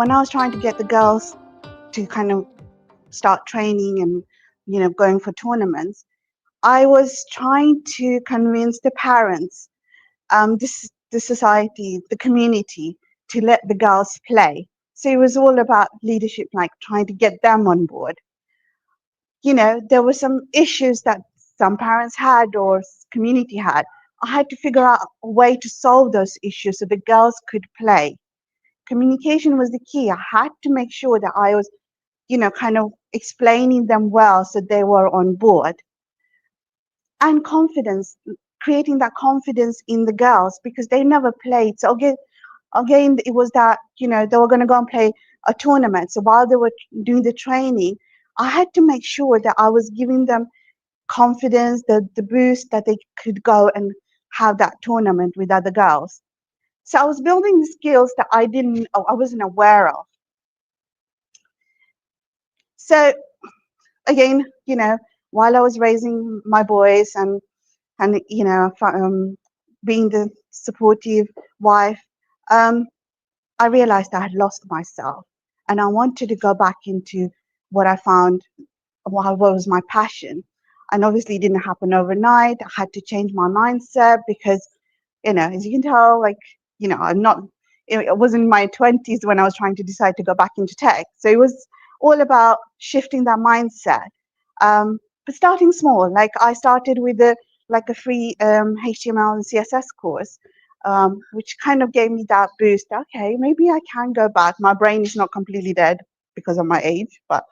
when I was trying to get the girls to kind of start training and, going for tournaments, I was trying to convince the parents, the society, the community, to let the girls play. So it was all about leadership, like trying to get them on board. There were some issues that some parents had or community had. I had to figure out a way to solve those issues so the girls could play. Communication was the key. I had to make sure that I was, kind of explaining them well so they were on board. And confidence, creating that confidence in the girls because they never played. So again, it was that, they were going to go and play a tournament. So while they were doing the training, I had to make sure that I was giving them confidence, the boost that they could go and have that tournament with other girls. So I was building the skills that I wasn't aware of. So again, while I was raising my boys and being the supportive wife, um, I realized I had lost myself, and I wanted to go back into what I found, what was my passion. And obviously, it didn't happen overnight. I had to change my mindset because, as you can tell, like, I'm not. It was in my 20s when I was trying to decide to go back into tech. So it was all about shifting that mindset. But starting small, like I started with a free HTML and CSS course, which kind of gave me that boost. Okay, maybe I can go back. My brain is not completely dead because of my age, but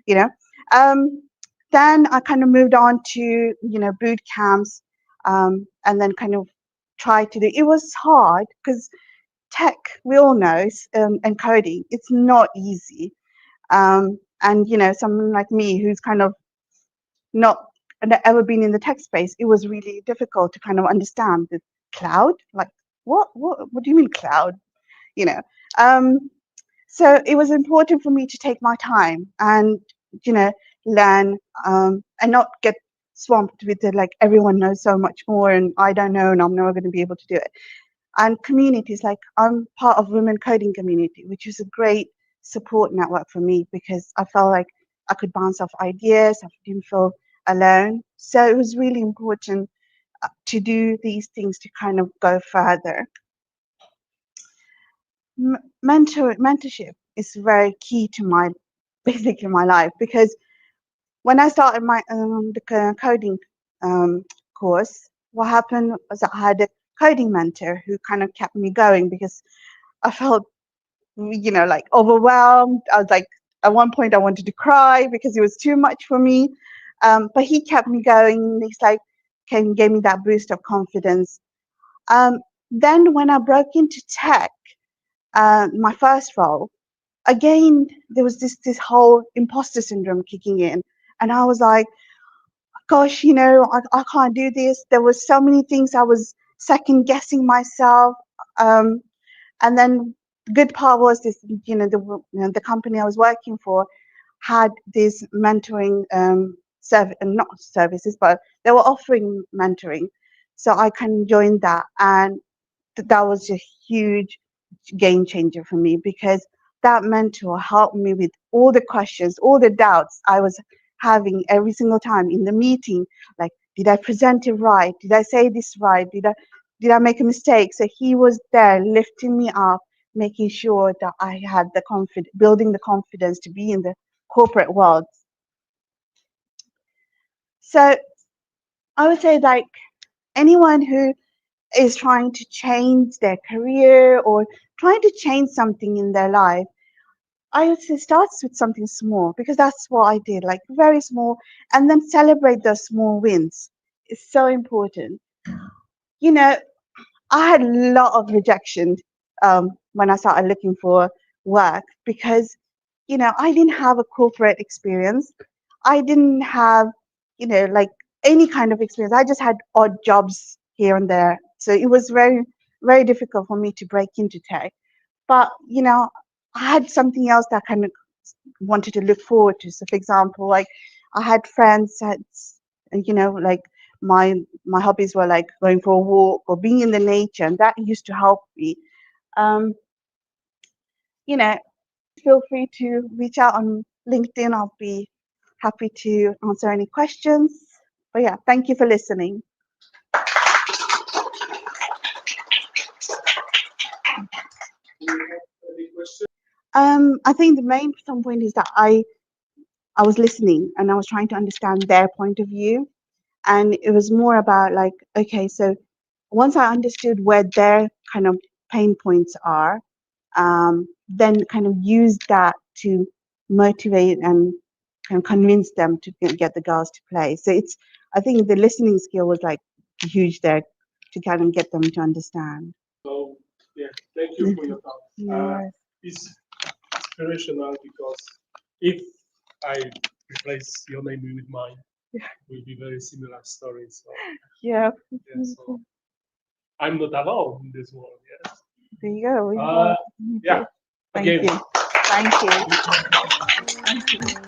you know. Um, then I kind of moved on to boot camps, and then kind of tried to do. It was hard because tech, we all know, and coding, it's not easy. And someone like me who's kind of not ever been in the tech space, it was really difficult to kind of understand the cloud. Like, what do you mean cloud? You know. Um, so it was important for me to take my time and you know learn, and not get swamped with the like everyone knows so much more and I don't know and I'm never going to be able to do it. And communities, like I'm part of women coding community, which is a great support network for me because I felt like I could bounce off ideas. I didn't feel alone. So it was really important to do these things to kind of go further. Mentorship is very key to my basically my life because when I started my coding um, course, what happened was I had a coding mentor who kind of kept me going because I felt like overwhelmed. I was like, at one point I wanted to cry because it was too much for me. But he kept me going. He's like, gave me that boost of confidence. Um, then when I broke into tech, my first role, again, there was this whole imposter syndrome kicking in. And I was like, gosh, I can't do this. There were so many things I was second guessing myself. Um, and then the good part was this, the company I was working for had this mentoring not services, but they were offering mentoring. So I can join that. And that was a huge game changer for me because that mentor helped me with all the questions, all the doubts I was having every single time in the meeting. Like, did I present it right? Did I say this right? Did I make a mistake? So he was there lifting me up, making sure that I had the confidence, building the confidence to be in the corporate world. So I would say like anyone who is trying to change their career or trying to change something in their life, I would say starts with something small because that's what I did, like very small, and then celebrate those small wins. It's so important. You know, I had a lot of rejection when I started looking for work because, I didn't have a corporate experience. I didn't have, like any kind of experience. I just had odd jobs here and there. So it was very, very difficult for me to break into tech. But, I had something else that kind of wanted to look forward to. So, for example, like I had friends that, like my hobbies were like going for a walk or being in the nature, and that used to help me. Um, you know, feel free to reach out on LinkedIn. I'll be happy to answer any questions. But yeah, thank you for listening. I think the main point is that I was listening and I was trying to understand their point of view, and it was more about like, okay, so once I understood where their kind of pain points are, then kind of use that to motivate and kind of convince them to get the girls to play. So it's, I think the listening skill was like huge there to kind of get them to understand. So yeah, thank you for your time. Yes. It's inspirational because if I replace your name with mine, it will be very similar stories. So, Yeah. yeah, so I'm not alone in this world. Yes. There you go. Yeah. Thank Again. you. Thank you. Thank you.